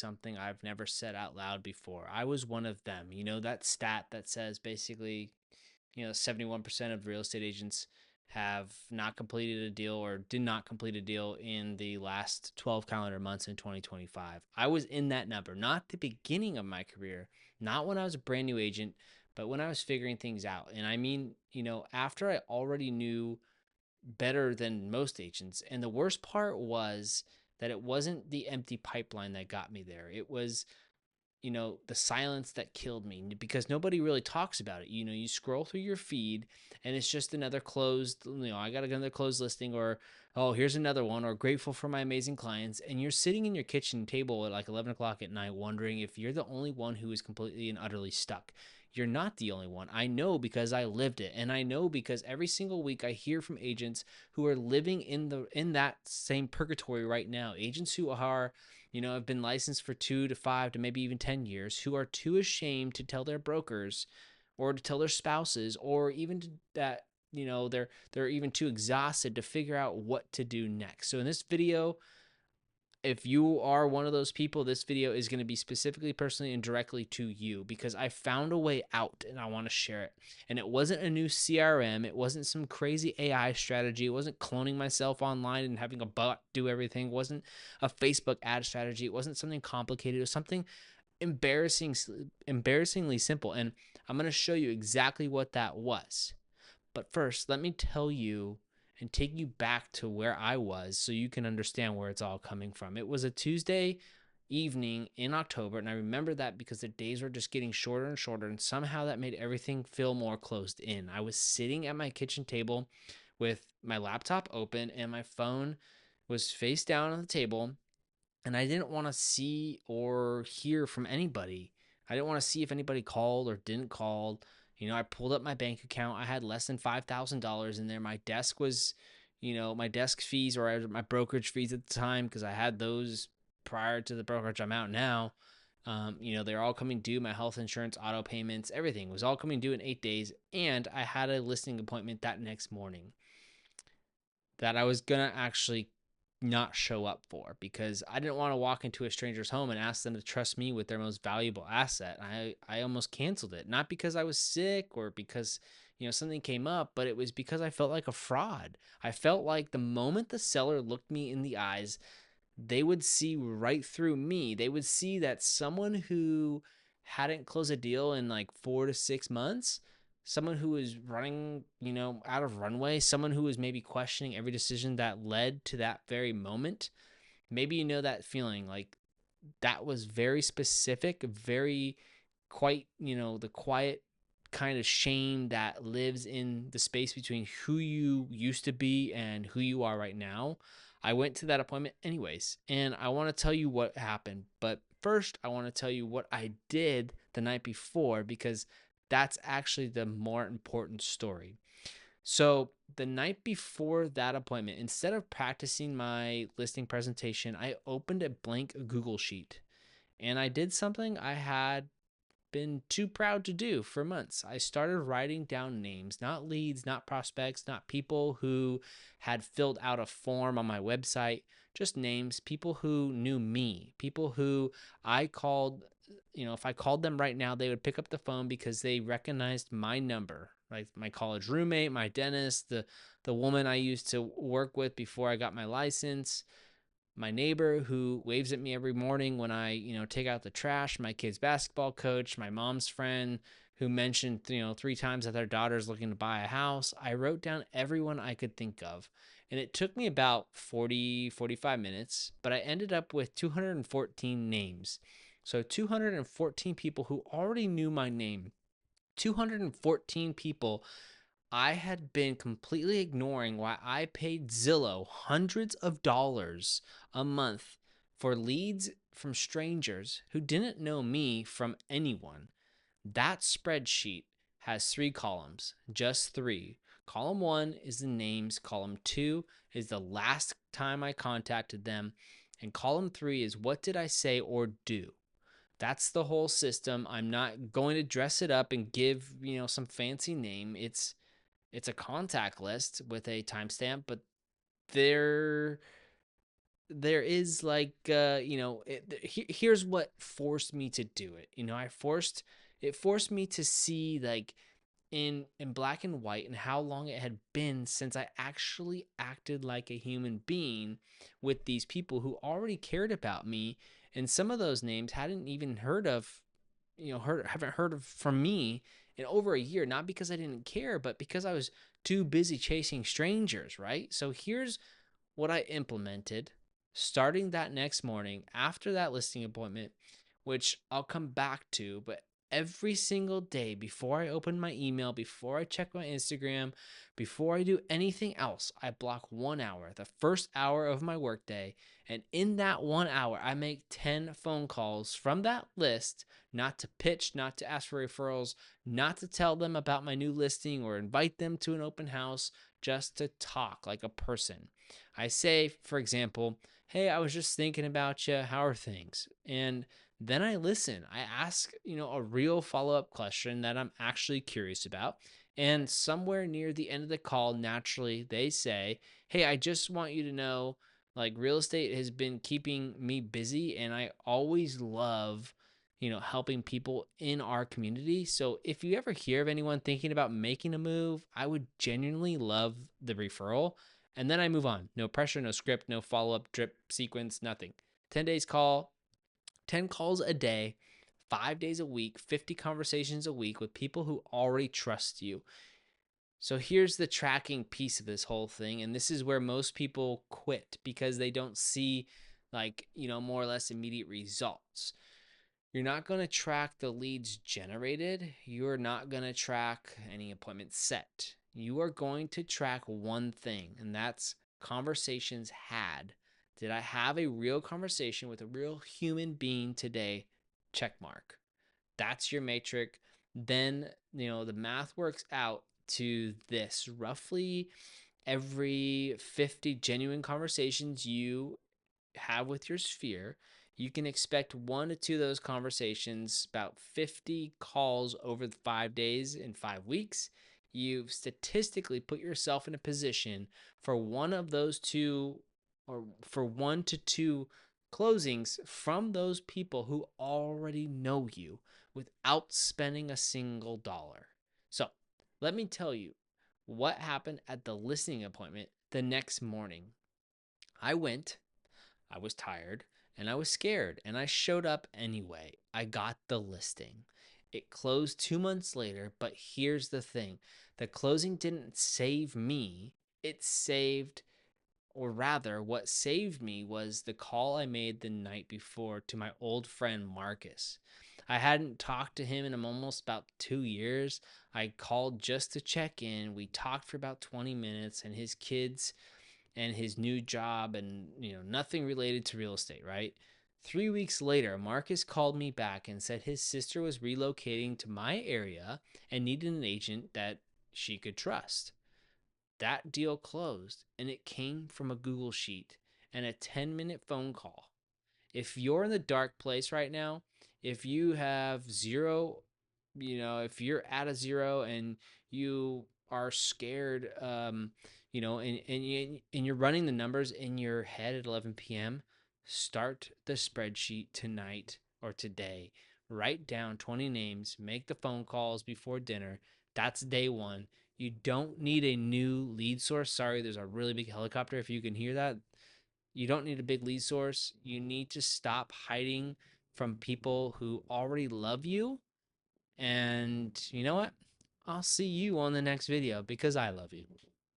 something I've never said out loud before. I was one of them. You know, that stat that says basically, 71% of real estate agents have not completed a deal or did not complete a deal in the last 12 calendar months in 2025. I was in that number, not the beginning of my career, not when I was a brand new agent, but when I was figuring things out. And I mean, after I already knew better than most agents. And the worst part was that it wasn't the empty pipeline that got me there. It was, the silence that killed me because nobody really talks about it. You scroll through your feed and it's just another closed, I got another closed listing, or, oh, here's another one, or grateful for my amazing clients. And you're sitting in your kitchen table at like 11 o'clock at night wondering if you're the only one who is completely and utterly stuck. You're not the only one. I know because I lived it. And I know because every single week I hear from agents who are living in that same purgatory right now. Agents who are have been licensed for 2 to 5 to maybe even 10 years, who are too ashamed to tell their brokers or to tell their spouses, or even that, they're even too exhausted to figure out what to do next. So in this video, if you are one of those people, this video is going to be specifically, personally, and directly to you because I found a way out and I want to share it. And it wasn't a new CRM. It wasn't some crazy AI strategy. It wasn't cloning myself online and having a bot do everything. It wasn't a Facebook ad strategy. It wasn't something complicated. It was something embarrassingly simple. And I'm going to show you exactly what that was. But first, let me tell you and take you back to where I was so you can understand where it's all coming from. It was a Tuesday evening in October, and I remember that because the days were just getting shorter and shorter, and somehow that made everything feel more closed in. I was sitting at my kitchen table with my laptop open, and my phone was face down on the table, and I didn't want to see or hear from anybody. I didn't want to see if anybody called or didn't call. I pulled up my bank account. I had less than $5,000 in there. My desk was, my desk fees, or my brokerage fees at the time, because I had those prior to the brokerage I'm out now. They're all coming due. My health insurance, auto payments, everything was all coming due in 8 days. And I had a listing appointment that next morning that I was going to actually not show up for because I didn't want to walk into a stranger's home and ask them to trust me with their most valuable asset. I almost canceled it, not because I was sick or because, something came up, but it was because I felt like a fraud. I felt like the moment the seller looked me in the eyes, they would see right through me. They would see that someone who hadn't closed a deal in like 4 to 6 months, someone who was running, out of runway, someone who was maybe questioning every decision that led to that very moment. Maybe that feeling, like that was very specific, very quite, the quiet kind of shame that lives in the space between who you used to be and who you are right now. I went to that appointment anyways, and I want to tell you what happened. But first, I want to tell you what I did the night before because that's actually the more important story. So, the night before that appointment, instead of practicing my listing presentation, I opened a blank Google sheet and I did something I had been too proud to do for months. I started writing down names, not leads, not prospects, not people who had filled out a form on my website, just names, people who knew me, people who I called. If I called them right now, they would pick up the phone because they recognized my number, like my college roommate, my dentist, the woman I used to work with before I got my license, my neighbor who waves at me every morning when I, take out the trash, my kid's basketball coach, my mom's friend who mentioned, 3 times that their daughter's looking to buy a house. I wrote down everyone I could think of. And it took me about 45 minutes, but I ended up with 214 names. So 214 people who already knew my name. 214 people I had been completely ignoring while I paid Zillow hundreds of dollars a month for leads from strangers who didn't know me from anyone. That spreadsheet has 3 columns, just three. Column one is the names, column two is the last time I contacted them, and column three is what did I say or do. That's the whole system. I'm not going to dress it up and give, some fancy name. It's a contact list with a timestamp, but there there is like here's what forced me to do it. It forced me to see like in black and white and how long it had been since I actually acted like a human being with these people who already cared about me, and some of those names hadn't even heard of, haven't heard of from me in over a year, not because I didn't care, but because I was too busy chasing strangers, right? So here's what I implemented starting that next morning after that listing appointment, which I'll come back to. But every single day before I open my email, before I check my Instagram, before I do anything else, I block 1 hour, the first hour of my workday. And in that 1 hour, I make 10 phone calls from that list, not to pitch, not to ask for referrals, not to tell them about my new listing or invite them to an open house, just to talk like a person. I say, for example, hey, I was just thinking about you. How are things? And then I listen. I ask, a real follow up question that I'm actually curious about. And somewhere near the end of the call, naturally, they say, hey, I just want you to know, like, real estate has been keeping me busy, and I always love, helping people in our community. So if you ever hear of anyone thinking about making a move, I would genuinely love the referral. And then I move on. No pressure, no script, no follow up, drip sequence, nothing. 10 days call, 10 calls a day, 5 days a week, 50 conversations a week with people who already trust you. So here's the tracking piece of this whole thing. And this is where most people quit because they don't see, like, more or less immediate results. You're not going to track the leads generated. You're not going to track any appointments set. You are going to track one thing, and that's conversations had. Did I have a real conversation with a real human being today? Check mark. That's your metric. Then, the math works out to this: roughly every 50 genuine conversations you have with your sphere, you can expect 1 to 2 of those conversations, about 50 calls over the 5 days in 5 weeks. You've statistically put yourself in a position for one of those two, or for 1 to 2 closings from those people who already know you without spending a single dollar. So let me tell you what happened at the listing appointment the next morning. I was tired and I was scared, and I showed up anyway. I got the listing. It closed 2 months later, but here's the thing: the closing didn't save me, it saved, or rather, what saved me was the call I made the night before to my old friend Marcus. I hadn't talked to him in almost about 2 years. I called just to check in. We talked for about 20 minutes, and his kids and his new job, and nothing related to real estate, right? 3 weeks later, Marcus called me back and said his sister was relocating to my area and needed an agent that she could trust. That deal closed, and it came from a Google sheet and a 10-minute phone call. If you're in the dark place right now, if you have zero, if you're at a zero and you are scared, and you're running the numbers in your head at 11 p.m., start the spreadsheet tonight or today. Write down 20 names, make the phone calls before dinner. That's day one. You don't need a new lead source. Sorry, there's a really big helicopter if you can hear that. You don't need a big lead source. You need to stop hiding from people who already love you. And you know what? I'll see you on the next video because I love you.